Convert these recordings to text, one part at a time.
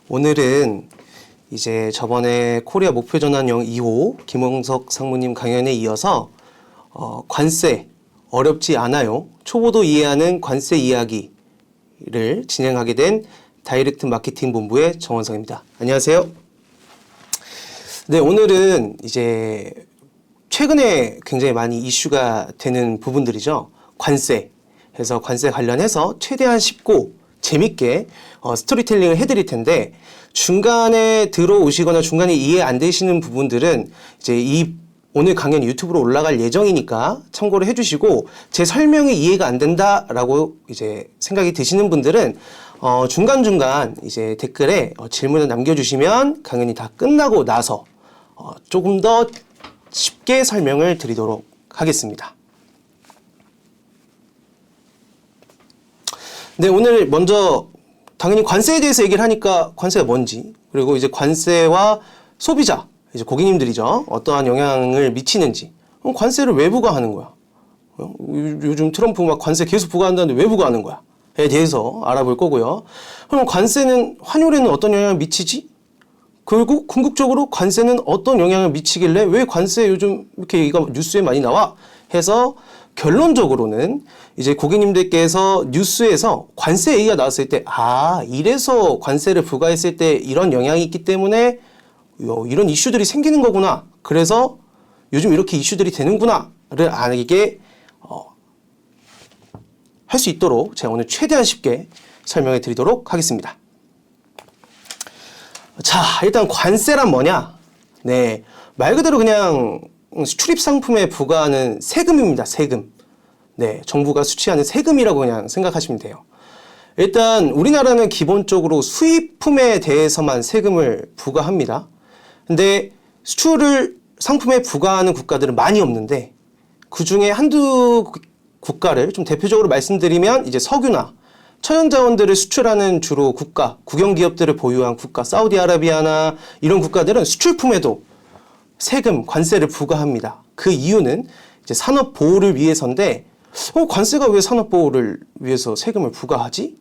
오늘은 이제 저번에 코리아 목표 전환형 2호 김홍석 상무님 강연에 이어서 관세 어렵지 않아요. 초보도 이해하는 관세 이야기를 진행하게 된 다이렉트 마케팅 본부의 정원성입니다. 안녕하세요. 네, 오늘은 이제 최근에 굉장히 많이 이슈가 되는 부분들이죠. 관세. 그래서 관세 관련해서 최대한 쉽고 재밌게 스토리텔링을 해드릴 텐데, 중간에 들어오시거나 중간에 이해 안 되시는 부분들은 이제 오늘 강연 유튜브로 올라갈 예정이니까 참고를 해주시고, 제 설명이 이해가 안 된다라고 이제 생각이 드시는 분들은 중간중간 이제 댓글에 질문을 남겨주시면 강연이 다 끝나고 나서 조금 더 쉽게 설명을 드리도록 하겠습니다. 네, 오늘 먼저 당연히 관세에 대해서 얘기를 하니까 관세가 뭔지, 그리고 이제 관세와 소비자, 이제 고객님들이죠. 어떠한 영향을 미치는지. 그럼 관세를 왜 부과하는 거야? 요즘 트럼프 막 관세 계속 부과한다는데 왜 부과하는 거야? 에 대해서 알아볼 거고요. 그럼 관세는 환율에는 어떤 영향을 미치지? 그리고 궁극적으로 관세는 어떤 영향을 미치길래 왜 관세 요즘 이렇게 얘기가 뉴스에 많이 나와? 해서 결론적으로는 이제 고객님들께서 뉴스에서 관세 얘기가 나왔을 때, 이래서 관세를 부과했을 때 이런 영향이 있기 때문에 이런 이슈들이 생기는 거구나. 그래서 요즘 이렇게 이슈들이 되는구나를 알게 할 수 있도록 제가 오늘 최대한 쉽게 설명해 드리도록 하겠습니다. 자, 일단 관세란 뭐냐? 네, 말 그대로 그냥 수출입 상품에 부과하는 세금입니다. 세금. 네, 정부가 수취하는 세금이라고 그냥 생각하시면 돼요. 일단 우리나라는 기본적으로 수입품에 대해서만 세금을 부과합니다. 근데 수출을 상품에 부과하는 국가들은 많이 없는데, 그 중에 한두 국가를 좀 대표적으로 말씀드리면 이제 석유나 천연자원들을 수출하는 주로 국가, 국영기업들을 보유한 국가, 사우디아라비아나 이런 국가들은 수출품에도 세금, 관세를 부과합니다. 그 이유는 이제 산업 보호를 위해서인데, 관세가 왜 산업 보호를 위해서 세금을 부과하지?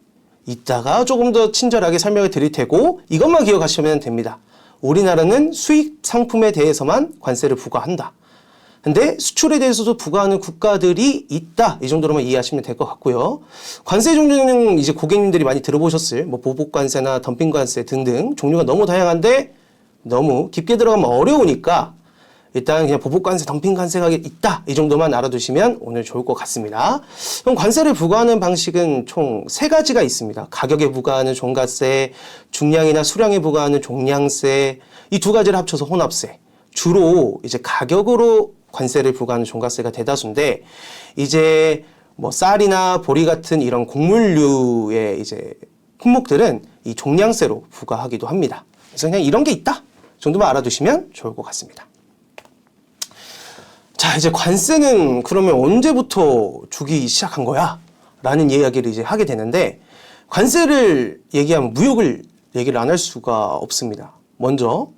이따가 조금 더 친절하게 설명을 드릴 테고, 이것만 기억하시면 됩니다. 우리나라는 수입 상품에 대해서만 관세를 부과한다. 근데 수출에 대해서도 부과하는 국가들이 있다. 이 정도로만 이해하시면 될 것 같고요. 관세 종류는 이제 고객님들이 많이 들어보셨을 보복관세나 덤핑관세 등등 종류가 너무 다양한데, 너무 깊게 들어가면 어려우니까 일단 그냥 보복관세, 덤핑관세가 있다. 이 정도만 알아두시면 오늘 좋을 것 같습니다. 그럼 관세를 부과하는 방식은 총 3가지가 있습니다. 가격에 부과하는 종가세, 중량이나 수량에 부과하는 종량세, 이 2가지를 합쳐서 혼합세. 주로 이제 가격으로 관세를 부과하는 종가세가 대다수인데, 이제 뭐 쌀이나 보리 같은 이런 곡물류의 이제 품목들은 이 종량세로 부과하기도 합니다. 그래서 그냥 이런 게 있다 정도만 알아두시면 좋을 것 같습니다. 자, 이제 관세는 그러면 언제부터 주기 시작한 거야? 라는 이야기를 이제 하게 되는데, 관세를 얘기하면 무역을 얘기를 안 할 수가 없습니다. 먼저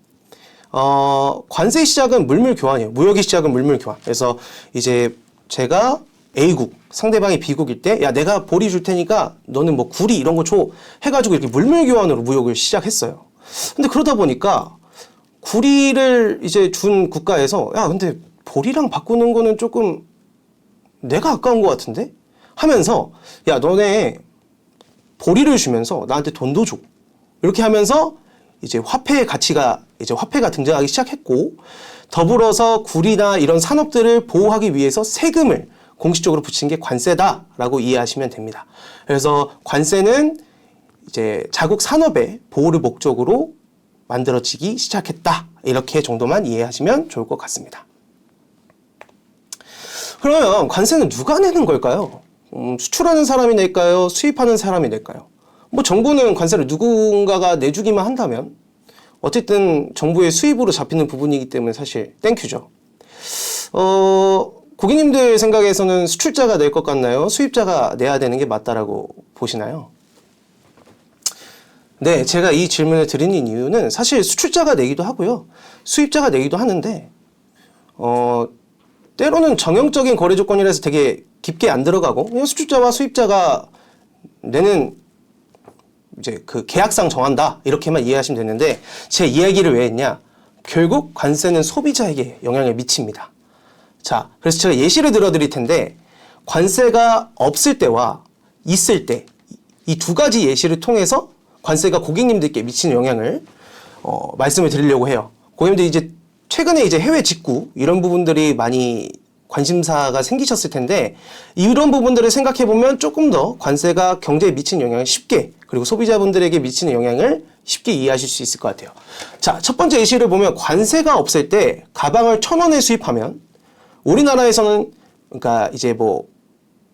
관세 시작은 물물 교환이에요. 무역의 시작은 물물 교환. 그래서 이제 제가 A국, 상대방이 B국일 때, 야, 내가 보리 줄 테니까 너는 뭐 구리 이런 거 줘. 해가지고 이렇게 물물 교환으로 무역을 시작했어요. 근데 그러다 보니까 구리를 이제 준 국가에서, 야, 근데 보리랑 바꾸는 거는 조금 내가 아까운 것 같은데? 하면서, 야, 너네 보리를 주면서 나한테 돈도 줘. 이렇게 하면서 이제 화폐가 등장하기 시작했고, 더불어서 구리나 이런 산업들을 보호하기 위해서 세금을 공식적으로 붙인 게 관세다라고 이해하시면 됩니다. 그래서 관세는 이제 자국 산업의 보호를 목적으로 만들어지기 시작했다. 이렇게 정도만 이해하시면 좋을 것 같습니다. 그러면 관세는 누가 내는 걸까요? 수출하는 사람이 낼까요? 수입하는 사람이 낼까요? 뭐 정부는 관세를 누군가가 내주기만 한다면 어쨌든 정부의 수입으로 잡히는 부분이기 때문에 사실 땡큐죠. 고객님들 생각에서는 수출자가 낼 것 같나요? 수입자가 내야 되는 게 맞다라고 보시나요? 네, 제가 이 질문을 드리는 이유는 사실 수출자가 내기도 하고요. 수입자가 내기도 하는데, 때로는 정형적인 거래 조건이라서 되게 깊게 안 들어가고, 그냥 수출자와 수입자가 내는 이제 그 계약상 정한다 이렇게만 이해하시면 되는데 제 이야기를 왜 했냐? 결국 관세는 소비자에게 영향을 미칩니다. 자, 그래서 제가 예시를 들어드릴 텐데 관세가 없을 때와 있을 때 이 두 가지 예시를 통해서 관세가 고객님들께 미치는 영향을 말씀을 드리려고 해요. 고객님들 이제 최근에 이제 해외 직구 이런 부분들이 많이 관심사가 생기셨을 텐데 이런 부분들을 생각해 보면 조금 더 관세가 경제에 미치는 영향을 쉽게 그리고 소비자분들에게 미치는 영향을 쉽게 이해하실 수 있을 것 같아요. 자, 첫 번째 예시를 보면 관세가 없을 때 가방을 1,000원에 수입하면 우리나라에서는 그러니까 이제 뭐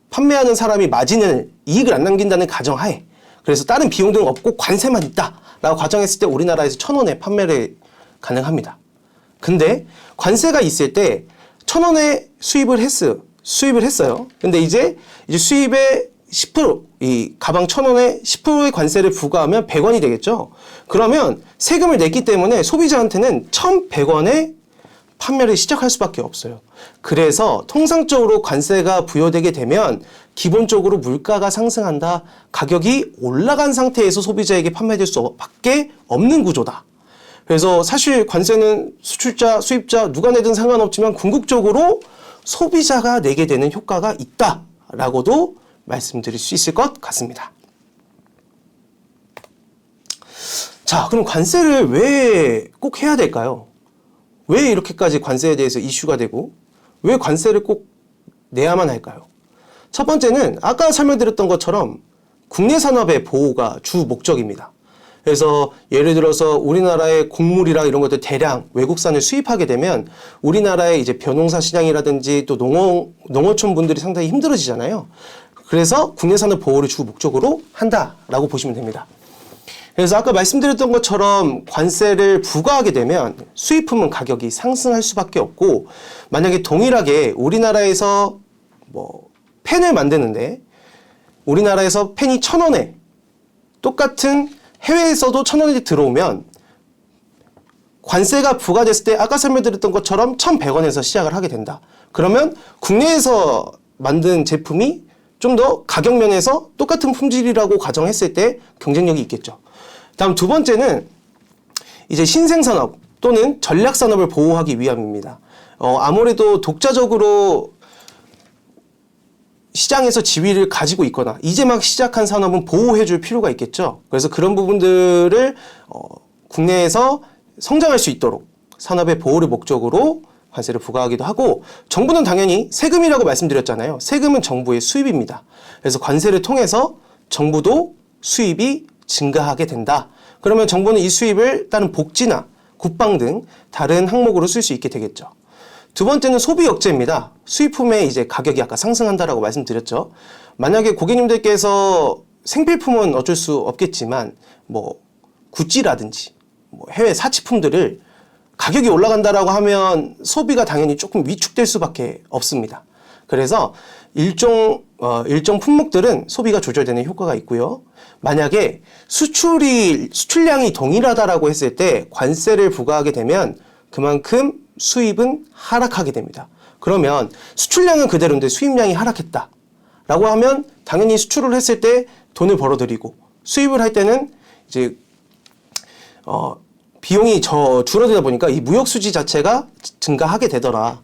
판매하는 사람이 마진을 이익을 안 남긴다는 가정하에 그래서 다른 비용들은 없고 관세만 있다라고 가정했을 때 우리나라에서 1,000원에 판매를 가능합니다. 근데 관세가 있을 때 1,000원에 수입을 했어요. 근데 이제 수입의 10%, 이 가방 1,000원에 10%의 관세를 부과하면 100원이 되겠죠. 그러면 세금을 냈기 때문에 소비자한테는 1,100원에 판매를 시작할 수밖에 없어요. 그래서 통상적으로 관세가 부여되게 되면 기본적으로 물가가 상승한다. 가격이 올라간 상태에서 소비자에게 판매될 수밖에 없는 구조다. 그래서 사실 관세는 수출자, 수입자 누가 내든 상관없지만 궁극적으로 소비자가 내게 되는 효과가 있다라고도 말씀드릴 수 있을 것 같습니다. 자, 그럼 관세를 왜 꼭 해야 될까요? 왜 이렇게까지 관세에 대해서 이슈가 되고 왜 관세를 꼭 내야만 할까요? 첫 번째는 아까 설명드렸던 것처럼 국내 산업의 보호가 주 목적입니다. 그래서 예를 들어서 우리나라의 곡물이랑 이런 것들 대량 외국산을 수입하게 되면 우리나라의 이제 벼농사 시장이라든지 또 농어촌 분들이 상당히 힘들어지잖아요. 그래서 국내 산업 보호를 주 목적으로 한다라고 보시면 됩니다. 그래서 아까 말씀드렸던 것처럼 관세를 부과하게 되면 수입품은 가격이 상승할 수밖에 없고 만약에 동일하게 우리나라에서 뭐 펜을 만드는데 우리나라에서 펜이 1,000원에 똑같은 해외에서도 1,000원이 들어오면 관세가 부과됐을 때 아까 설명드렸던 것처럼 1,100원에서 시작을 하게 된다. 그러면 국내에서 만든 제품이 좀 더 가격 면에서 똑같은 품질이라고 가정했을 때 경쟁력이 있겠죠. 다음 두 번째는 이제 신생산업 또는 전략산업을 보호하기 위함입니다. 아무래도 독자적으로 시장에서 지위를 가지고 있거나 이제 막 시작한 산업은 보호해줄 필요가 있겠죠. 그래서 그런 부분들을 국내에서 성장할 수 있도록 산업의 보호를 목적으로 관세를 부과하기도 하고 정부는 당연히 세금이라고 말씀드렸잖아요. 세금은 정부의 수입입니다. 그래서 관세를 통해서 정부도 수입이 증가하게 된다. 그러면 정부는 이 수입을 다른 복지나 국방 등 다른 항목으로 쓸 수 있게 되겠죠. 두 번째는 소비 억제입니다. 수입품의 이제 가격이 아까 상승한다라고 말씀드렸죠. 만약에 고객님들께서 생필품은 어쩔 수 없겠지만 뭐 구찌라든지 뭐 해외 사치품들을 가격이 올라간다라고 하면 소비가 당연히 조금 위축될 수밖에 없습니다. 그래서 일정 품목들은 소비가 조절되는 효과가 있고요. 만약에 수출량이 동일하다라고 했을 때 관세를 부과하게 되면 그만큼 수입은 하락하게 됩니다. 그러면 수출량은 그대로인데 수입량이 하락했다라고 하면 당연히 수출을 했을 때 돈을 벌어들이고 수입을 할 때는 이제 비용이 줄어들다 보니까 이 무역 수지 자체가 증가하게 되더라.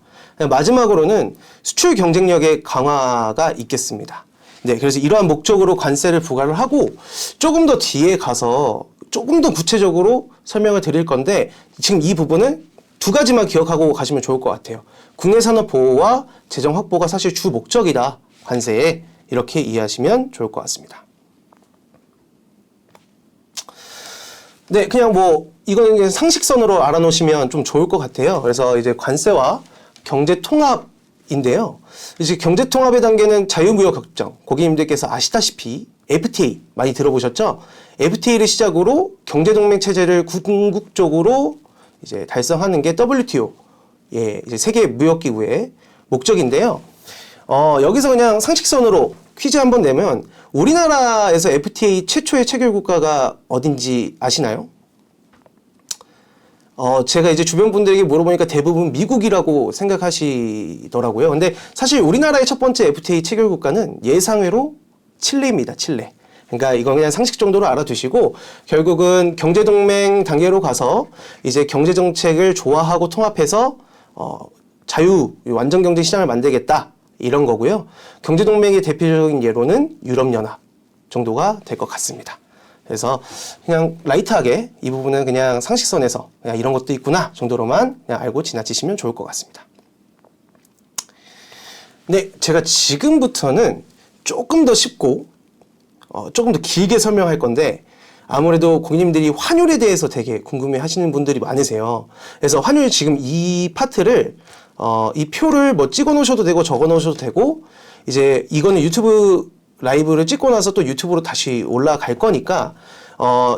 마지막으로는 수출 경쟁력의 강화가 있겠습니다. 네, 그래서 이러한 목적으로 관세를 부과를 하고 조금 더 뒤에 가서 조금 더 구체적으로 설명을 드릴 건데 지금 이 부분은 두 가지만 기억하고 가시면 좋을 것 같아요. 국내 산업 보호와 재정 확보가 사실 주 목적이다. 관세에 이렇게 이해하시면 좋을 것 같습니다. 네, 그냥 뭐 이거는 상식선으로 알아놓으시면 좀 좋을 것 같아요. 그래서 이제 관세와 경제 통합인데요. 이제 경제 통합의 단계는 자유무역 협정. 고객님들께서 아시다시피 FTA 많이 들어보셨죠? FTA를 시작으로 경제 동맹 체제를 궁극적으로 이제 달성하는 게 WTO, 이제 세계 무역 기구의 목적인데요. 여기서 그냥 상식선으로 퀴즈 한번 내면 우리나라에서 FTA 최초의 체결 국가가 어딘지 아시나요? 제가 이제 주변 분들에게 물어보니까 대부분 미국이라고 생각하시더라고요. 근데 사실 우리나라의 첫 번째 FTA 체결 국가는 예상외로 칠레입니다. 칠레. 그러니까 이건 그냥 상식 정도로 알아두시고 결국은 경제동맹 단계로 가서 이제 경제정책을 조화하고 통합해서 완전 경제 시장을 만들겠다 이런 거고요. 경제동맹의 대표적인 예로는 유럽연합 정도가 될 것 같습니다. 그래서 그냥 라이트하게 이 부분은 그냥 상식선에서 그냥 이런 것도 있구나 정도로만 그냥 알고 지나치시면 좋을 것 같습니다. 네, 제가 지금부터는 조금 더 쉽고 조금 더 길게 설명할 건데 아무래도 고객님들이 환율에 대해서 되게 궁금해 하시는 분들이 많으세요. 그래서 환율 지금 이 파트를 이 표를 뭐 찍어 놓으셔도 되고 적어 놓으셔도 되고 이제 이거는 유튜브 라이브를 찍고 나서 또 유튜브로 다시 올라갈 거니까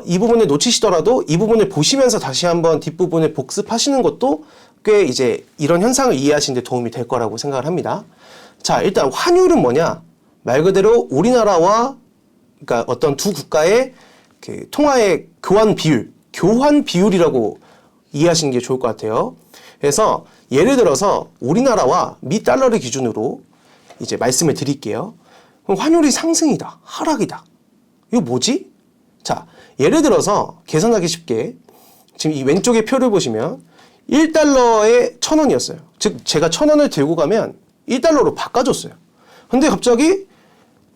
이 부분을 놓치시더라도 이 부분을 보시면서 다시 한번 뒷부분을 복습하시는 것도 꽤 이제 이런 현상을 이해하시는 데 도움이 될 거라고 생각을 합니다. 자, 일단 환율은 뭐냐? 말 그대로 우리나라와 그러니까 어떤 두 국가의 그 통화의 교환 비율이라고 이해하시는 게 좋을 것 같아요. 그래서 예를 들어서 우리나라와 미 달러를 기준으로 이제 말씀을 드릴게요. 그럼 환율이 상승이다, 하락이다. 이거 뭐지? 자, 예를 들어서 계산하기 쉽게 지금 이 왼쪽의 표를 보시면 1달러에 1,000원이었어요. 즉 제가 1,000원을 들고 가면 1달러로 바꿔줬어요. 근데 갑자기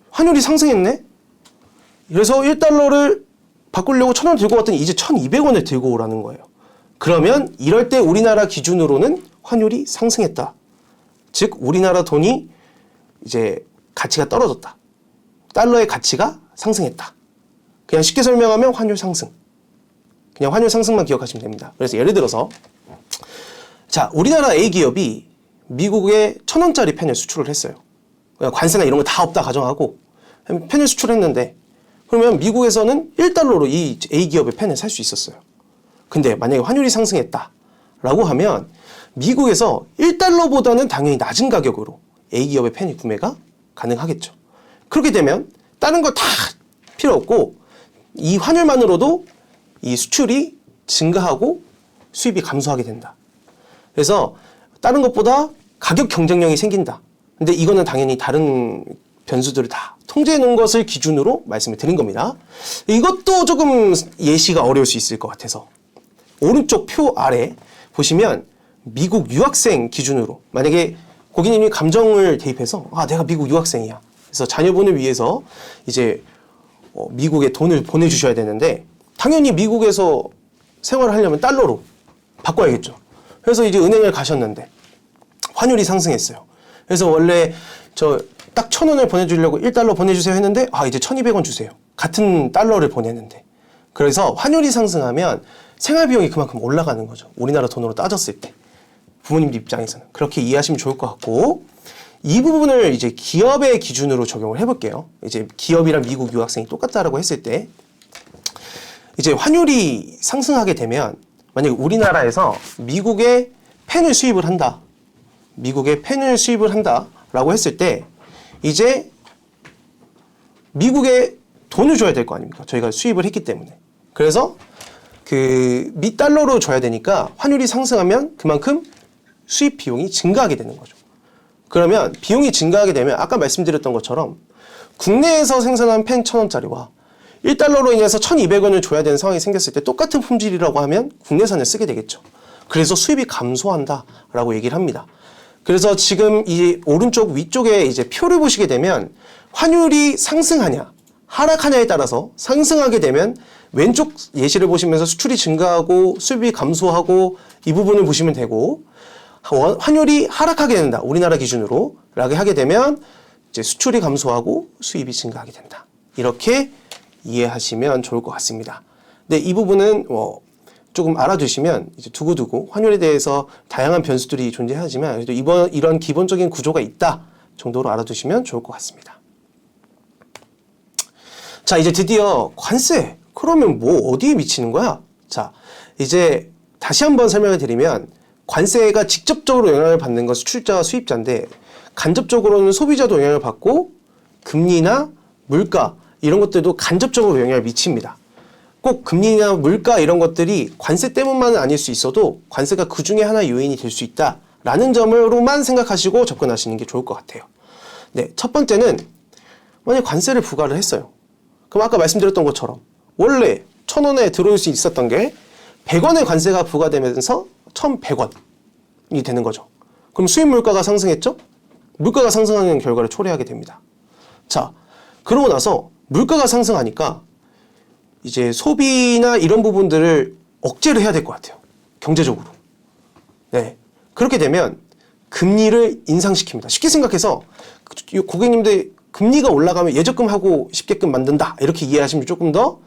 환율이 상승했네? 그래서 1달러를 바꾸려고 1,000원 들고 갔더니 이제 1,200원을 들고 오라는 거예요. 그러면 이럴 때 우리나라 기준으로는 환율이 상승했다. 즉 우리나라 돈이 이제 가치가 떨어졌다. 달러의 가치가 상승했다. 그냥 쉽게 설명하면 환율 상승. 그냥 환율 상승만 기억하시면 됩니다. 그래서 예를 들어서 자, 우리나라 A기업이 미국에 1,000원짜리 펜을 수출을 했어요. 관세나 이런 거 다 없다 가정하고 펜을 수출했는데 그러면 미국에서는 1달러로 이 A기업의 펜을 살 수 있었어요. 근데 만약에 환율이 상승했다라고 하면 미국에서 1달러보다는 당연히 낮은 가격으로 A기업의 펜이 구매가 가능하겠죠. 그렇게 되면 다른 거 다 필요 없고 이 환율만으로도 이 수출이 증가하고 수입이 감소하게 된다. 그래서 다른 것보다 가격 경쟁력이 생긴다. 근데 이거는 당연히 다른 변수들을 다 통제해 놓은 것을 기준으로 말씀을 드린 겁니다. 이것도 조금 예시가 어려울 수 있을 것 같아서 오른쪽 표 아래 보시면 미국 유학생 기준으로 만약에 고객님이 감정을 대입해서 내가 미국 유학생이야. 그래서 자녀분을 위해서 이제 미국에 돈을 보내주셔야 되는데 당연히 미국에서 생활을 하려면 달러로 바꿔야겠죠. 그래서 이제 은행을 가셨는데 환율이 상승했어요. 그래서 원래 딱 1,000원을 보내주려고 1달러 보내주세요 했는데 이제 1,200원 주세요. 같은 달러를 보내는데. 그래서 환율이 상승하면 생활비용이 그만큼 올라가는 거죠. 우리나라 돈으로 따졌을 때. 부모님들 입장에서는. 그렇게 이해하시면 좋을 것 같고 이 부분을 이제 기업의 기준으로 적용을 해볼게요. 이제 기업이랑 미국 유학생이 똑같다라고 했을 때 이제 환율이 상승하게 되면 만약에 우리나라에서 미국에 펜을 수입을 한다. 미국에 펜을 수입을 한다라고 했을 때 이제 미국에 돈을 줘야 될 거 아닙니까? 저희가 수입을 했기 때문에. 그래서 그 미달러로 줘야 되니까 환율이 상승하면 그만큼 수입 비용이 증가하게 되는 거죠. 그러면 비용이 증가하게 되면 아까 말씀드렸던 것처럼 국내에서 생산한 펜 1,000원짜리와 1달러로 인해서 1,200원을 줘야 되는 상황이 생겼을 때 똑같은 품질이라고 하면 국내산을 쓰게 되겠죠. 그래서 수입이 감소한다라고 얘기를 합니다. 그래서 지금 이 오른쪽 위쪽에 이제 표를 보시게 되면 환율이 상승하냐 하락하냐에 따라서 상승하게 되면 왼쪽 예시를 보시면서 수출이 증가하고 수입이 감소하고 이 부분을 보시면 되고 환율이 하락하게 된다. 우리나라 기준으로 라고 하게 되면 이제 수출이 감소하고 수입이 증가하게 된다. 이렇게 이해하시면 좋을 것 같습니다. 근데 이 부분은 조금 알아두시면 이제 두고두고 환율에 대해서 다양한 변수들이 존재하지만 그래도 이런 기본적인 구조가 있다 정도로 알아두시면 좋을 것 같습니다. 자, 이제 드디어 관세. 그러면 뭐 어디에 미치는 거야? 자, 이제 다시 한번 설명을 드리면 관세가 직접적으로 영향을 받는 건 수출자와 수입자인데 간접적으로는 소비자도 영향을 받고 금리나 물가 이런 것들도 간접적으로 영향을 미칩니다. 꼭 금리나 물가 이런 것들이 관세 때문만은 아닐 수 있어도 관세가 그 중에 하나의 요인이 될 수 있다라는 점으로만 생각하시고 접근하시는 게 좋을 것 같아요. 네, 첫 번째는 만약 관세를 부과를 했어요. 그럼 아까 말씀드렸던 것처럼 원래 1,000원에 들어올 수 있었던 게 100원의 관세가 부과되면서 1,100원이 되는 거죠. 그럼 수입 물가가 상승했죠? 물가가 상승하는 결과를 초래하게 됩니다. 자, 그러고 나서 물가가 상승하니까 이제 소비나 이런 부분들을 억제를 해야 될 것 같아요. 경제적으로. 네. 그렇게 되면 금리를 인상시킵니다. 쉽게 생각해서 고객님들 금리가 올라가면 예적금하고 쉽게끔 만든다. 이렇게 이해하시면 조금 더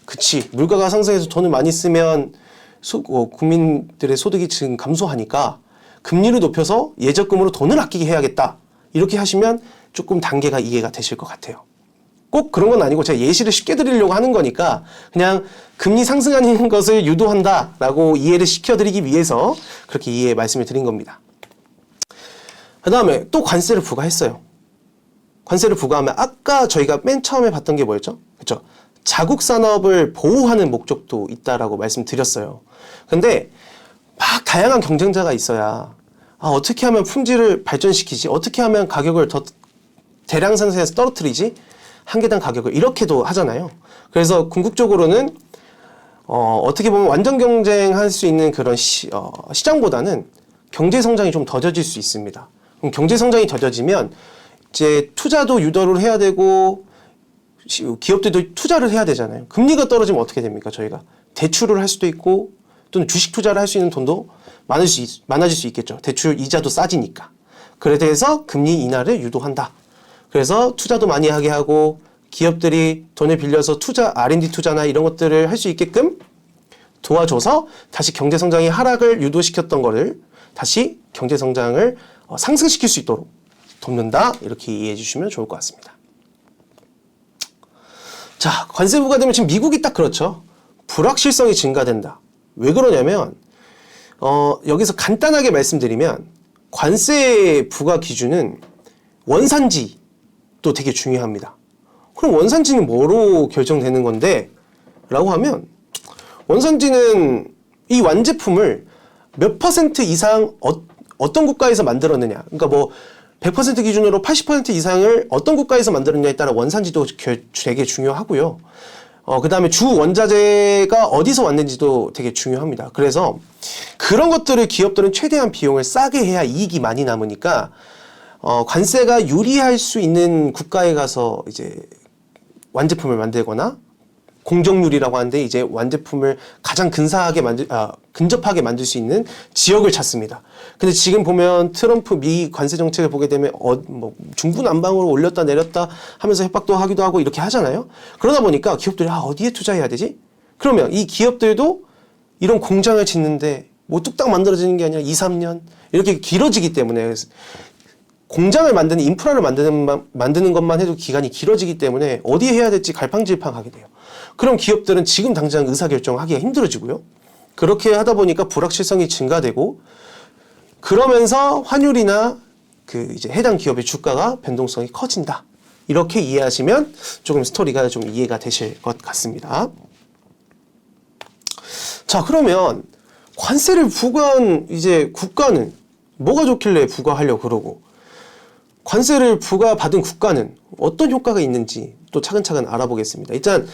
그치. 물가가 상승해서 돈을 많이 쓰면 국민들의 소득이 지금 감소하니까 금리를 높여서 예적금으로 돈을 아끼게 해야겠다. 이렇게 하시면 조금 단계가 이해가 되실 것 같아요. 꼭 그런 건 아니고 제가 예시를 쉽게 드리려고 하는 거니까 그냥 금리 상승하는 것을 유도한다라고 이해를 시켜드리기 위해서 그렇게 말씀을 드린 겁니다. 그 다음에 또 관세를 부과했어요. 관세를 부과하면 아까 저희가 맨 처음에 봤던 게 뭐였죠? 그렇죠? 자국 산업을 보호하는 목적도 있다라고 말씀드렸어요. 근데 막 다양한 경쟁자가 있어야 어떻게 하면 품질을 발전시키지? 어떻게 하면 가격을 더 대량 생산해서 떨어뜨리지? 한 개당 가격을 이렇게도 하잖아요. 그래서 궁극적으로는 어떻게 보면 완전 경쟁할 수 있는 그런 시장보다는 경제 성장이 좀 더뎌질 수 있습니다. 그럼 경제 성장이 더뎌지면 이제 투자도 유도를 해야 되고 기업들도 투자를 해야 되잖아요. 금리가 떨어지면 어떻게 됩니까? 저희가 대출을 할 수도 있고 또는 주식 투자를 할 수 있는 돈도 많아질 수 있겠죠. 대출 이자도 싸지니까. 그래서 금리 인하를 유도한다. 그래서 투자도 많이 하게 하고 기업들이 돈을 빌려서 R&D 투자나 이런 것들을 할 수 있게끔 도와줘서 다시 경제성장의 하락을 유도시켰던 거를 다시 경제성장을 상승시킬 수 있도록 돕는다. 이렇게 이해해 주시면 좋을 것 같습니다. 자, 관세 부과되면 지금 미국이 딱 그렇죠. 불확실성이 증가된다. 왜 그러냐면 여기서 간단하게 말씀드리면 관세 부과 기준은 원산지도 되게 중요합니다. 그럼 원산지는 뭐로 결정되는 건데? 라고 하면 원산지는 이 완제품을 몇 % 이상 어떤 국가에서 만들었느냐. 그러니까 뭐 100% 기준으로 80% 이상을 어떤 국가에서 만들었냐에 따라 원산지도 되게 중요하고요. 그 다음에 주 원자재가 어디서 왔는지도 되게 중요합니다. 그래서 그런 것들을 기업들은 최대한 비용을 싸게 해야 이익이 많이 남으니까 관세가 유리할 수 있는 국가에 가서 이제 완제품을 만들거나 공정률이라고 하는데 이제 완제품을 가장 근접하게 만들 수 있는 지역을 찾습니다. 근데 지금 보면 트럼프 미 관세 정책을 보게 되면 뭐 중구난방으로 올렸다 내렸다 하면서 협박도 하기도 하고 이렇게 하잖아요. 그러다 보니까 기업들이 어디에 투자해야 되지? 그러면 이 기업들도 이런 공장을 짓는데 뭐 뚝딱 만들어지는 게 아니라 2, 3년 이렇게 길어지기 때문에 공장을 만드는 인프라를 만드는 것만 해도 기간이 길어지기 때문에 어디에 해야 될지 갈팡질팡하게 돼요. 그럼 기업들은 지금 당장 의사결정하기가 힘들어지고요. 그렇게 하다 보니까 불확실성이 증가되고 그러면서 환율이나 이제 해당 기업의 주가가 변동성이 커진다. 이렇게 이해하시면 조금 스토리가 좀 이해가 되실 것 같습니다. 자, 그러면 관세를 부과한 이제 국가는 뭐가 좋길래 부과하려고 그러고 관세를 부과받은 국가는 어떤 효과가 있는지 또 차근차근 알아보겠습니다. 일단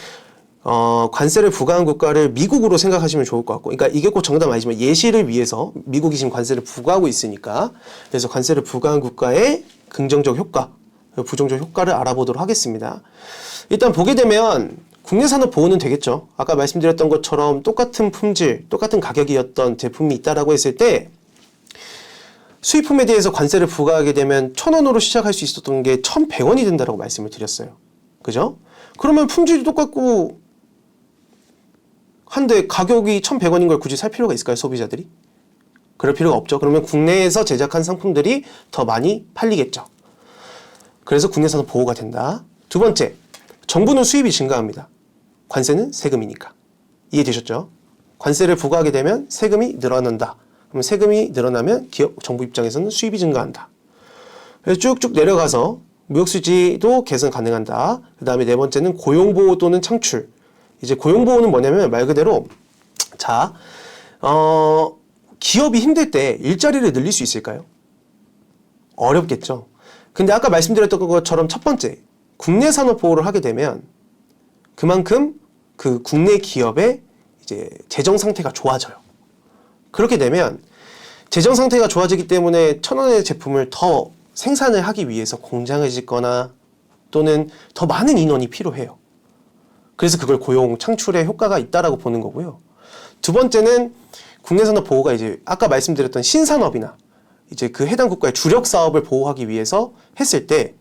관세를 부과한 국가를 미국으로 생각하시면 좋을 것 같고, 그러니까 이게 꼭 정답 아니지만 예시를 위해서 미국이 지금 관세를 부과하고 있으니까 그래서 관세를 부과한 국가의 긍정적 효과, 부정적 효과를 알아보도록 하겠습니다. 일단 보게 되면 국내 산업 보호는 되겠죠. 아까 말씀드렸던 것처럼 똑같은 품질, 똑같은 가격이었던 제품이 있다라고 했을 때 수입품에 대해서 관세를 부과하게 되면 1,000원으로 시작할 수 있었던 게 1,100원이 된다라고 말씀을 드렸어요. 그죠? 그러면 품질도 똑같고 한데 가격이 1,100원인 걸 굳이 살 필요가 있을까요, 소비자들이? 그럴 필요가 없죠. 그러면 국내에서 제작한 상품들이 더 많이 팔리겠죠. 그래서 국내 산업 보호가 된다. 두 번째, 정부는 수입이 증가합니다. 관세는 세금이니까. 이해되셨죠? 관세를 부과하게 되면 세금이 늘어난다. 그럼 세금이 늘어나면 정부 입장에서는 수입이 증가한다. 그래서 쭉쭉 내려가서 무역수지도 개선 가능한다. 그 다음에 네 번째는 고용보호 또는 창출. 이제 고용보호는 뭐냐면 말 그대로 기업이 힘들 때 일자리를 늘릴 수 있을까요? 어렵겠죠. 근데 아까 말씀드렸던 것처럼 첫 번째, 국내 산업 보호를 하게 되면 그만큼 그 국내 기업의 이제 재정 상태가 좋아져요. 그렇게 되면 재정 상태가 좋아지기 때문에 1,000원의 제품을 더 생산을 하기 위해서 공장을 짓거나 또는 더 많은 인원이 필요해요. 그래서 그걸 고용 창출에 효과가 있다라고 보는 거고요. 두 번째는 국내 산업 보호가 이제 아까 말씀드렸던 신산업이나 이제 그 해당 국가의 주력 사업을 보호하기 위해서 했을 때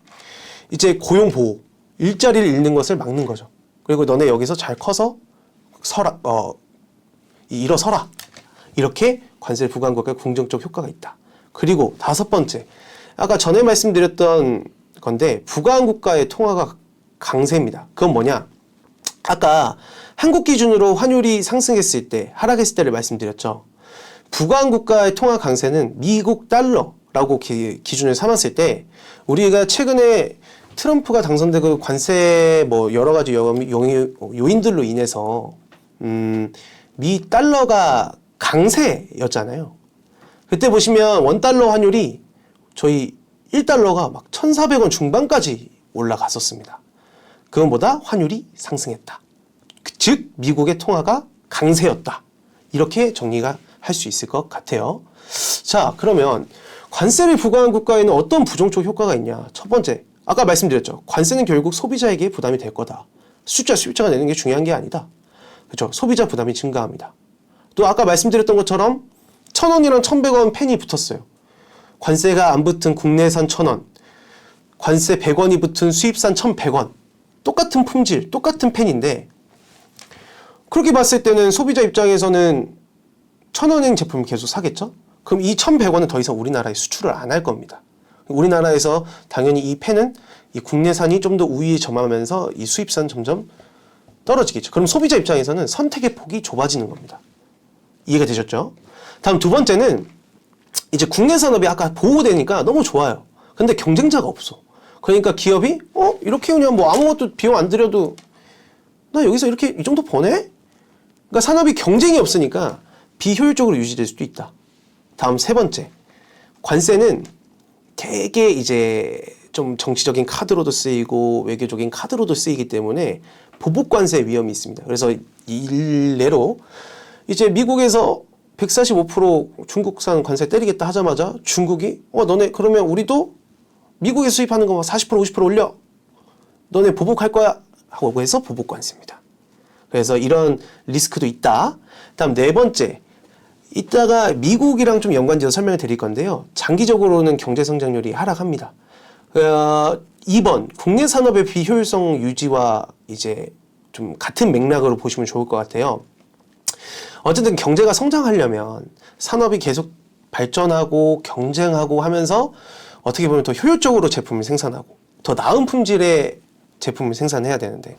이제 고용 보호, 일자리를 잃는 것을 막는 거죠. 그리고 너네 여기서 잘 커서 일어서라. 이렇게 관세를 부과한 것과 긍정적 효과가 있다. 그리고 다섯 번째, 아까 전에 말씀드렸던 건데 부가한 국가의 통화가 강세입니다. 그건 뭐냐? 아까 한국 기준으로 환율이 상승했을 때, 하락했을 때를 말씀드렸죠. 부가한 국가의 통화 강세는 미국 달러라고 기준을 삼았을 때 우리가 최근에 트럼프가 당선되고 관세 뭐 여러 가지 요인들로 인해서 미 달러가 강세였잖아요. 그때 보시면 원달러 환율이 저희 1달러가 막 1,400원 중반까지 올라갔었습니다. 그것보다 환율이 상승했다. 즉 미국의 통화가 강세였다. 이렇게 정리가 할 수 있을 것 같아요. 자, 그러면 관세를 부과한 국가에는 어떤 부정적 효과가 있냐? 첫 번째, 아까 말씀드렸죠. 관세는 결국 소비자에게 부담이 될 거다. 수입자가 내는 게 중요한 게 아니다. 그렇죠? 소비자 부담이 증가합니다. 또 아까 말씀드렸던 것처럼 1,000원이랑 1,100원 펜이 붙었어요. 관세가 안 붙은 국내산 1,000원, 관세 100원이 붙은 수입산 1,100원. 똑같은 품질, 똑같은 펜인데 그렇게 봤을 때는 소비자 입장에서는 1,000원인 제품을 계속 사겠죠? 그럼 이 1,100원은 더 이상 우리나라에 수출을 안 할 겁니다. 우리나라에서 당연히 이 펜은 이 국내산이 좀 더 우위에 점하면서 이 수입산 점점 떨어지겠죠. 그럼 소비자 입장에서는 선택의 폭이 좁아지는 겁니다. 이해가 되셨죠? 다음 두 번째는 이제 국내 산업이 아까 보호되니까 너무 좋아요. 근데 경쟁자가 없어. 그러니까 기업이 이렇게 그냥 뭐 아무것도 비용 안 들여도 나 여기서 이렇게 이 정도 버네? 그러니까 산업이 경쟁이 없으니까 비효율적으로 유지될 수도 있다. 다음 세 번째, 관세는 되게 이제 좀 정치적인 카드로도 쓰이고 외교적인 카드로도 쓰이기 때문에 보복 관세 위험이 있습니다. 그래서 일례로 이제 미국에서 145% 중국산 관세 때리겠다 하자마자 중국이 너네 그러면 우리도 미국에 수입하는 거 40% 50% 올려. 너네 보복할 거야 하고 해서 보복 관세입니다. 그래서 이런 리스크도 있다. 다음 네 번째, 이따가 미국이랑 좀 연관지어서 설명을 드릴 건데요. 장기적으로는 경제 성장률이 하락합니다. 2번, 국내 산업의 비효율성 유지와 이제 좀 같은 맥락으로 보시면 좋을 것 같아요. 어쨌든 경제가 성장하려면 산업이 계속 발전하고 경쟁하고 하면서 어떻게 보면 더 효율적으로 제품을 생산하고 더 나은 품질의 제품을 생산해야 되는데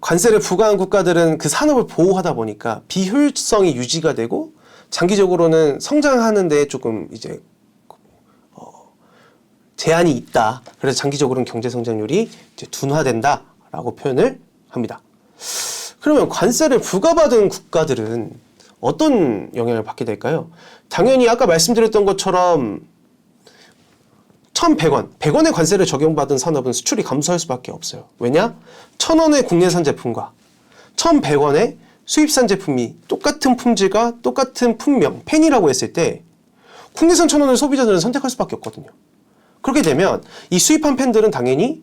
관세를 부과한 국가들은 그 산업을 보호하다 보니까 비효율성이 유지가 되고 장기적으로는 성장하는 데 조금 이제 제한이 있다. 그래서 장기적으로는 경제 성장률이 이제 둔화된다라고 표현을 합니다. 그러면 관세를 부과받은 국가들은 어떤 영향을 받게 될까요? 당연히 아까 말씀드렸던 것처럼 1,100원, 100원의 관세를 적용받은 산업은 수출이 감소할 수밖에 없어요. 왜냐? 1,000원의 국내산 제품과 1,100원의 수입산 제품이 똑같은 품질과 똑같은 품명, 펜이라고 했을 때 국내산 1,000원을 소비자들은 선택할 수밖에 없거든요. 그렇게 되면 이 수입한 펜들은 당연히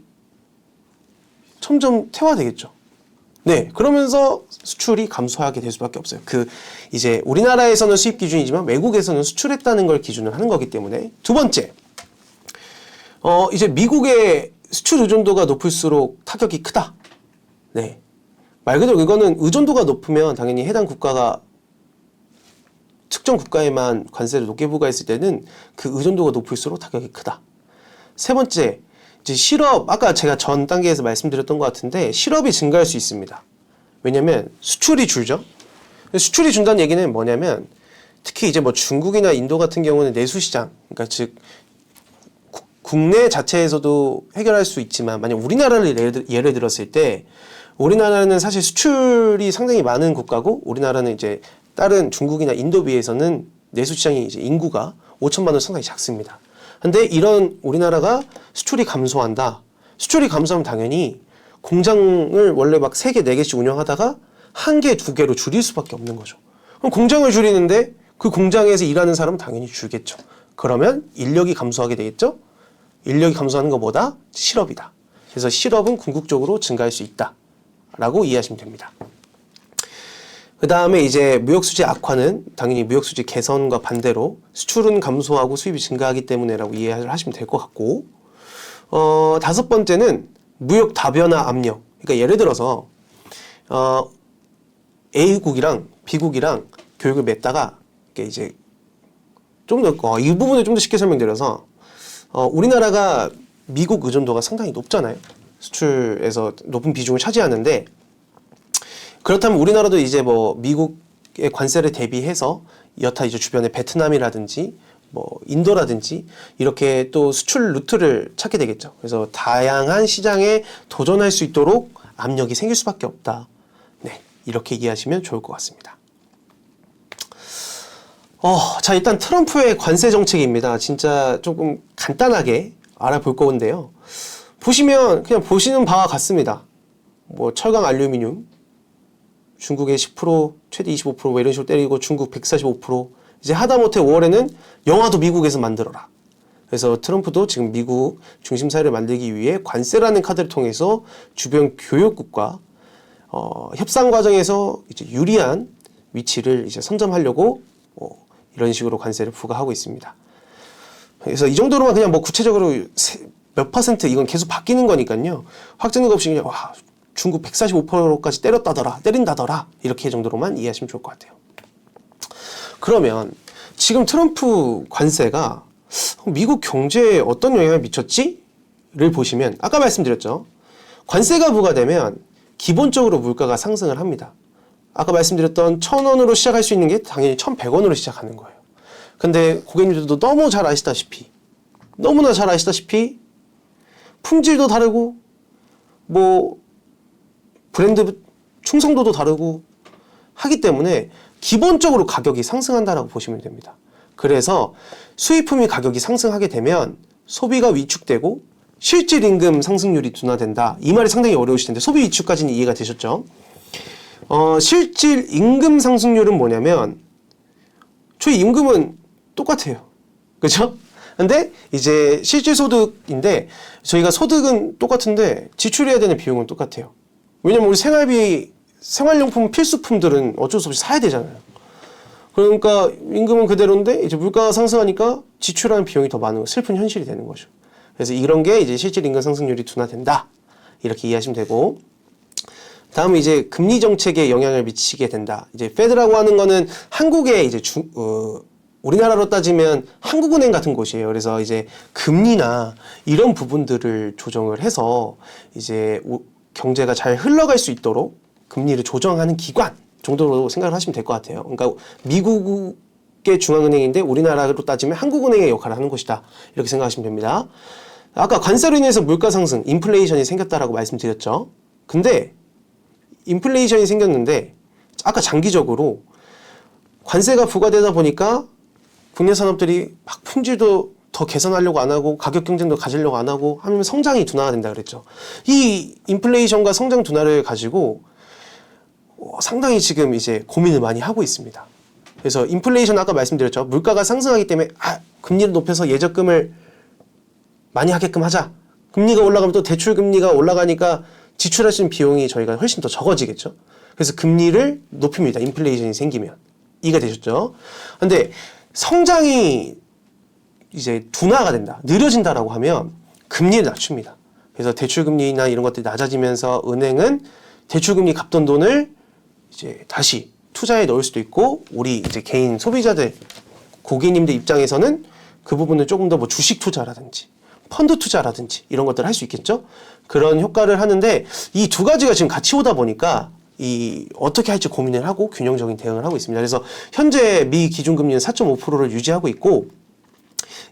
점점 퇴화되겠죠. 네, 그러면서 수출이 감소하게 될 수밖에 없어요. 이제 우리나라에서는 수입 기준이지만 외국에서는 수출했다는 걸 기준을 하는 거기 때문에. 두 번째, 이제 미국의 수출 의존도가 높을수록 타격이 크다. 네. 말 그대로 이거는 의존도가 높으면 당연히 해당 국가가 특정 국가에만 관세를 높게 부과했을 때는 그 의존도가 높을수록 타격이 크다. 세 번째, 이제 실업, 아까 제가 전 단계에서 말씀드렸던 것 같은데 실업이 증가할 수 있습니다. 왜냐면 수출이 줄죠. 수출이 준다는 얘기는 뭐냐면 특히 이제 뭐 중국이나 인도 같은 경우는 내수시장, 그러니까 즉 국내 자체에서도 해결할 수 있지만 만약 우리나라를 예를 들었을 때 우리나라는 사실 수출이 상당히 많은 국가고 우리나라는 이제 다른 중국이나 인도 비해서는 내수시장이 이제 인구가 5천만 원 상당히 작습니다. 근데 이런 우리나라가 수출이 감소한다. 수출이 감소하면 당연히 공장을 원래 막 3개, 4개씩 운영하다가 1개, 2개로 줄일 수밖에 없는 거죠. 그럼 공장을 줄이는데 그 공장에서 일하는 사람은 당연히 줄겠죠. 그러면 인력이 감소하게 되겠죠? 인력이 감소하는 것보다 실업이다. 그래서 실업은 궁극적으로 증가할 수 있다. 라고 이해하시면 됩니다. 그 다음에 이제 무역수지 악화는 당연히 무역수지 개선과 반대로 수출은 감소하고 수입이 증가하기 때문에라고 이해를 하시면 될 것 같고, 5번째는 무역 다변화 압력. 그러니까 예를 들어서 A국이랑 B국이랑 교육을 맺다가 이제 좀 더 이 부분을 좀 더 쉽게 설명드려서 우리나라가 미국 의존도가 상당히 높잖아요. 수출에서 높은 비중을 차지하는데, 그렇다면 우리나라도 이제 뭐 미국의 관세를 대비해서 여타 이제 주변에 베트남이라든지 뭐 인도라든지 이렇게 또 수출 루트를 찾게 되겠죠. 그래서 다양한 시장에 도전할 수 있도록 압력이 생길 수밖에 없다. 네, 이렇게 이해하시면 좋을 것 같습니다. 자, 일단 트럼프의 관세 정책입니다. 진짜 조금 간단하게 알아볼 건데요. 보시면 그냥 보시는 바와 같습니다. 뭐 철강 알루미늄 중국의 10%, 최대 25% 뭐 이런 식으로 때리고 중국 145%, 이제 하다못해 5월에는 영화도 미국에서 만들어라. 그래서 트럼프도 지금 미국 중심 사회를 만들기 위해 관세라는 카드를 통해서 주변 교역국과 협상 과정에서 이제 유리한 위치를 이제 선점하려고 이런 식으로 관세를 부과하고 있습니다. 그래서 이 정도로만 그냥 뭐 구체적으로 몇 퍼센트 이건 계속 바뀌는 거니까요. 확정된 없이 그냥 와 중국 145%까지 때린다더라 이렇게 정도로만 이해하시면 좋을 것 같아요. 그러면 지금 트럼프 관세가 미국 경제에 어떤 영향을 미쳤지?를 보시면 아까 말씀드렸죠. 관세가 부과되면 기본적으로 물가가 상승을 합니다. 아까 말씀드렸던 1,000원으로 시작할 수 있는 게 당연히 1,100원으로 시작하는 거예요. 근데 고객님들도 너무나 잘 아시다시피 품질도 다르고 뭐 브랜드 충성도도 다르고 하기 때문에 기본적으로 가격이 상승한다라고 보시면 됩니다. 그래서 수입품이 가격이 상승하게 되면 소비가 위축되고 실질 임금 상승률이 둔화된다. 이 말이 상당히 어려우실 텐데 소비 위축까지는 이해가 되셨죠? 실질 임금 상승률은 뭐냐면 저희 임금은 똑같아요. 그렇죠? 근데 이제 실질 소득인데 저희가 소득은 똑같은데 지출해야 되는 비용은 똑같아요. 왜냐면 우리 생활용품 필수품들은 어쩔 수 없이 사야 되잖아요. 그러니까 임금은 그대로인데 이제 물가가 상승하니까 지출하는 비용이 더 많은 슬픈 현실이 되는 거죠. 그래서 이런 게 이제 실질 임금 상승률이 둔화된다. 이렇게 이해하시면 되고, 다음은 이제 금리 정책에 영향을 미치게 된다. 이제 페드라고 하는 거는 한국의 이제 우리나라로 따지면 한국은행 같은 곳이에요. 그래서 이제 금리나 이런 부분들을 조정을 해서 이제 경제가 잘 흘러갈 수 있도록 금리를 조정하는 기관 정도로 생각을 하시면 될 것 같아요. 그러니까 미국의 중앙은행인데 우리나라로 따지면 한국은행의 역할을 하는 곳이다. 이렇게 생각하시면 됩니다. 아까 관세로 인해서 물가 상승, 인플레이션이 생겼다라고 말씀드렸죠. 근데 인플레이션이 생겼는데 아까 장기적으로 관세가 부과되다 보니까 국내 산업들이 막 품질도 더 개선하려고 안 하고 가격 경쟁도 가지려고 안 하고 하면 성장이 둔화가 된다 그랬죠. 이 인플레이션과 성장 둔화를 가지고 상당히 지금 이제 고민을 많이 하고 있습니다. 그래서 인플레이션 아까 말씀드렸죠. 물가가 상승하기 때문에 금리를 높여서 예적금을 많이 하게끔 하자. 금리가 올라가면 또 대출 금리가 올라가니까 지출할 수 있는 비용이 저희가 훨씬 더 적어지겠죠. 그래서 금리를 높입니다. 인플레이션이 생기면. 이해가 되셨죠? 근데 성장이 이제 둔화가 된다, 느려진다라고 하면 금리를 낮춥니다. 그래서 대출금리나 이런 것들이 낮아지면서 은행은 대출금리 갚던 돈을 이제 다시 투자에 넣을 수도 있고, 우리 이제 개인 소비자들, 고객님들 입장에서는 그 부분을 조금 더 뭐 주식 투자라든지 펀드 투자라든지 이런 것들을 할 수 있겠죠. 그런 효과를 하는데 이 두 가지가 지금 같이 오다 보니까 어떻게 할지 고민을 하고 균형적인 대응을 하고 있습니다. 그래서 현재 미 기준금리는 4.5%를 유지하고 있고,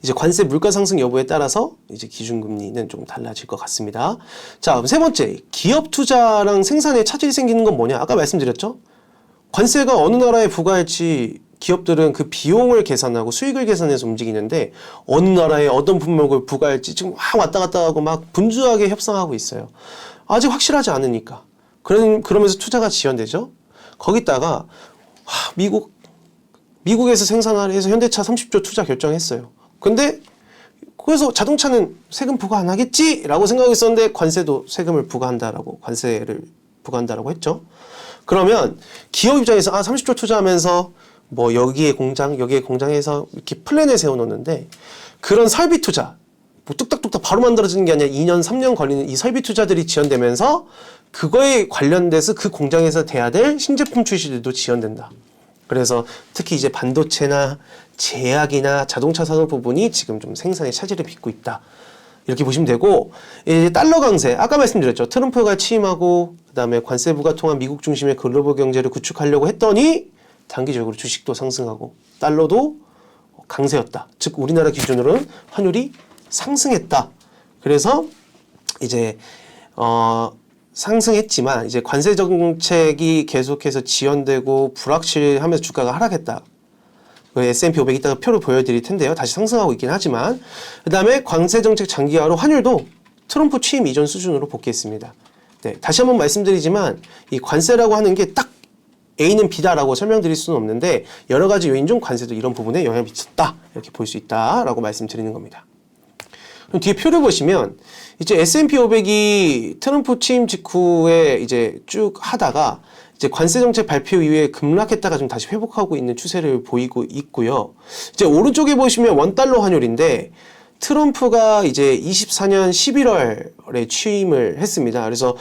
이제 관세 물가 상승 여부에 따라서 이제 기준금리는 좀 달라질 것 같습니다. 자, 세 번째, 기업 투자랑 생산에 차질이 생기는 건 뭐냐? 아까 말씀드렸죠? 관세가 어느 나라에 부과할지 기업들은 그 비용을 계산하고 수익을 계산해서 움직이는데 어느 나라에 어떤 품목을 부과할지 지금 막 왔다 갔다 하고 막 분주하게 협상하고 있어요. 아직 확실하지 않으니까. 그러면서 투자가 지연되죠. 거기다가 미국에서 생산을 해서 현대차 30조 투자 결정했어요. 근데 그래서 자동차는 세금 부과 안 하겠지라고 생각하고 있었는데 관세도 세금을 부과한다라고 관세를 부과한다라고 했죠. 그러면 기업 입장에서 30조 투자하면서 뭐 여기에 공장해서 이렇게 플랜을 세워놓는데 그런 설비 투자 뭐 뚝딱뚝딱 바로 만들어지는 게 아니라 2년, 3년 걸리는 이 설비 투자들이 지연되면서 그거에 관련돼서 그 공장에서 돼야 될 신제품 출시들도 지연된다. 그래서 특히 이제 반도체나 제약이나 자동차 산업 부분이 지금 좀 생산의 차질을 빚고 있다. 이렇게 보시면 되고, 이제 달러 강세. 아까 말씀드렸죠. 트럼프가 취임하고 그다음에 관세 부과 통한 미국 중심의 글로벌 경제를 구축하려고 했더니 단기적으로 주식도 상승하고 달러도 강세였다. 즉 우리나라 기준으로는 환율이 상승했다. 그래서 이제 상승했지만 이제 관세 정책이 계속해서 지연되고 불확실하면서 주가가 하락했다. S&P 500 이따가 표를 보여드릴 텐데요. 다시 상승하고 있긴 하지만 그 다음에 관세 정책 장기화로 환율도 트럼프 취임 이전 수준으로 복귀했습니다. 네, 다시 한번 말씀드리지만 이 관세라고 하는 게 딱 A는 B다라고 설명드릴 수는 없는데 여러 가지 요인 중 관세도 이런 부분에 영향을 미쳤다. 이렇게 볼 수 있다라고 말씀드리는 겁니다. 그럼 뒤에 표를 보시면 이제 S&P 500이 트럼프 취임 직후에 이제 쭉 하다가 이제 관세 정책 발표 이후에 급락했다가 좀 다시 회복하고 있는 추세를 보이고 있고요. 이제 오른쪽에 보시면 원달러 환율인데 트럼프가 이제 24년 11월에 취임을 했습니다. 그래서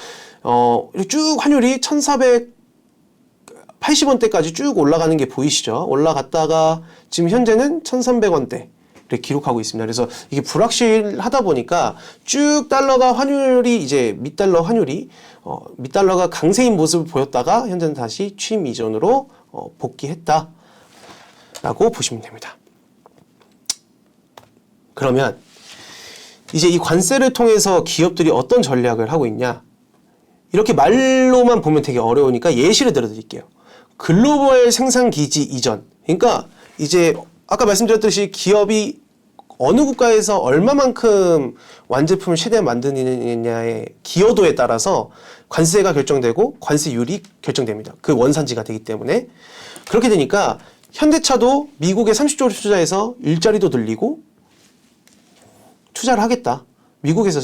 쭉 환율이 1,480원대까지 쭉 올라가는 게 보이시죠? 올라갔다가 지금 현재는 1,300원대. 기록하고 있습니다. 그래서 이게 불확실하다 보니까 쭉 달러가 환율이 이제 밑달러 환율이 밑달러가 강세인 모습을 보였다가 현재는 다시 취임 이전으로 복귀했다라고 보시면 됩니다. 그러면 이제 이 관세를 통해서 기업들이 어떤 전략을 하고 있냐? 이렇게 말로만 보면 되게 어려우니까 예시를 들어드릴게요. 글로벌 생산 기지 이전. 그러니까 이제 아까 말씀드렸듯이 기업이 어느 국가에서 얼마만큼 완제품을 최대한 만드느냐의 기여도에 따라서 관세가 결정되고 관세율이 결정됩니다. 그 원산지가 되기 때문에. 그렇게 되니까 현대차도 미국에 30조를 투자해서 일자리도 늘리고 투자를 하겠다. 미국에서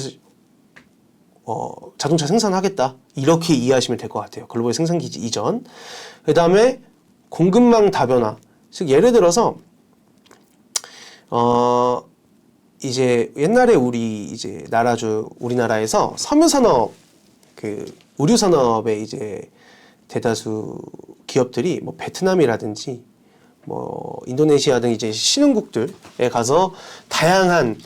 자동차 생산하겠다. 이렇게 이해하시면 될 것 같아요. 글로벌 생산기지 이전. 그 다음에 공급망 다변화. 즉 예를 들어서 이제 옛날에 우리나라에서 섬유산업, 의류산업의 이제 대다수 기업들이 뭐 베트남이라든지 뭐 인도네시아 등 이제 신흥국들에 가서 다양한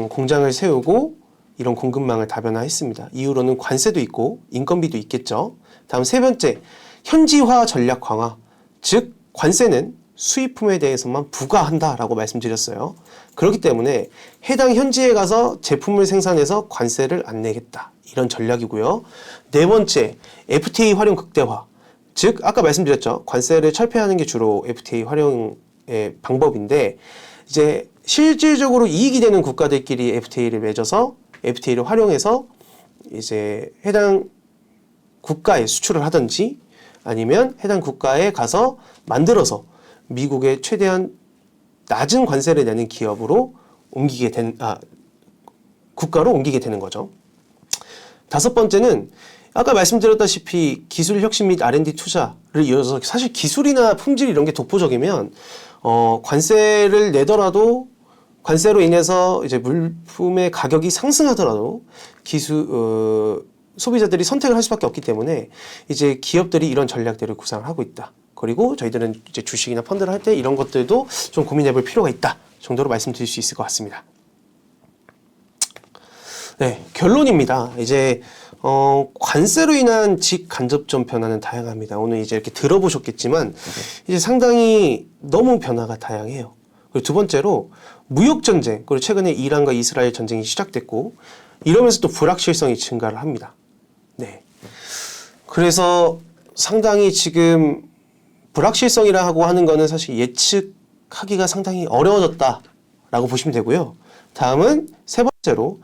공장을 세우고 이런 공급망을 다변화했습니다. 이유로는 관세도 있고 인건비도 있겠죠. 다음 세 번째, 현지화 전략 강화. 즉 관세는 수입품에 대해서만 부과한다라고 말씀드렸어요. 그렇기 때문에 해당 현지에 가서 제품을 생산해서 관세를 안 내겠다. 이런 전략이고요. 네 번째, FTA 활용 극대화. 즉 아까 말씀드렸죠. 관세를 철폐하는 게 주로 FTA 활용의 방법인데 이제 실질적으로 이익이 되는 국가들끼리 FTA를 맺어서 FTA를 활용해서 이제 해당 국가에 수출을 하든지 아니면 해당 국가에 가서 만들어서 미국에 최대한 낮은 관세를 내는 기업으로 국가로 옮기게 되는 거죠. 다섯 번째는 아까 말씀드렸다시피 기술 혁신 및 R&D 투자를 이어서 사실 기술이나 품질 이런 게 독보적이면 관세를 내더라도 관세로 인해서 이제 물품의 가격이 상승하더라도 소비자들이 선택을 할 수밖에 없기 때문에 이제 기업들이 이런 전략들을 구상하고 있다. 그리고 저희들은 이제 주식이나 펀드를 할 때 이런 것들도 좀 고민해 볼 필요가 있다 정도로 말씀드릴 수 있을 것 같습니다. 네, 결론입니다. 이제 관세로 인한 직간접적 변화는 다양합니다. 오늘 이제 이렇게 들어보셨겠지만 이제 상당히 너무 변화가 다양해요. 그리고 두 번째로 무역 전쟁, 그리고 최근에 이란과 이스라엘 전쟁이 시작됐고 이러면서 또 불확실성이 증가를 합니다. 네, 그래서 상당히 지금 불확실성이라고 하는 거는 사실 예측하기가 상당히 어려워졌다라고 보시면 되고요. 다음은 세 번째로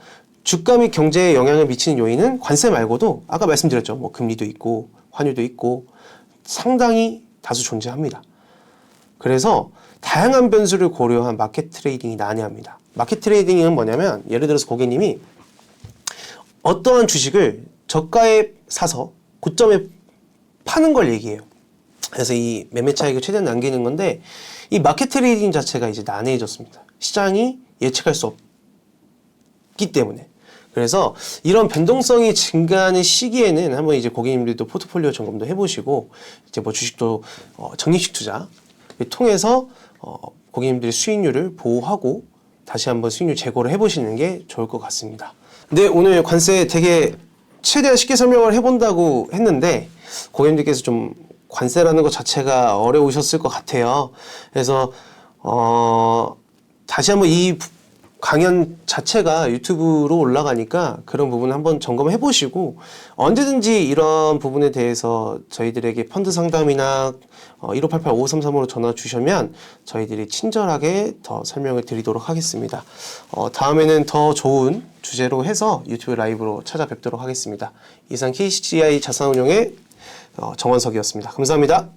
주가 및 경제에 영향을 미치는 요인은 관세 말고도 아까 말씀드렸죠. 뭐 금리도 있고 환율도 있고 상당히 다수 존재합니다. 그래서 다양한 변수를 고려한 마켓 트레이딩이 난해합니다. 마켓 트레이딩은 뭐냐면 예를 들어서 고객님이 어떠한 주식을 저가에 사서 고점에 파는 걸 얘기해요. 그래서 이 매매 차익을 최대한 남기는 건데 이 마켓 트레이딩 자체가 이제 난해해졌습니다. 시장이 예측할 수 없기 때문에. 그래서 이런 변동성이 증가하는 시기에는 한번 이제 고객님들도 포트폴리오 점검도 해보시고 이제 뭐 주식도 적립식 투자 통해서 고객님들의 수익률을 보호하고 다시 한번 수익률 재고를 해보시는 게 좋을 것 같습니다. 네, 오늘 관세 되게 최대한 쉽게 설명을 해본다고 했는데 고객님들께서 좀 관세라는 것 자체가 어려우셨을 것 같아요. 그래서 다시 한번 이 강연 자체가 유튜브로 올라가니까 그런 부분 한번 점검해 보시고 언제든지 이런 부분에 대해서 저희들에게 펀드 상담이나 1588-5533으로 전화 주시면 저희들이 친절하게 더 설명을 드리도록 하겠습니다. 다음에는 더 좋은 주제로 해서 유튜브 라이브로 찾아뵙도록 하겠습니다. 이상 KCGI 자산운용의 정원석이었습니다. 감사합니다.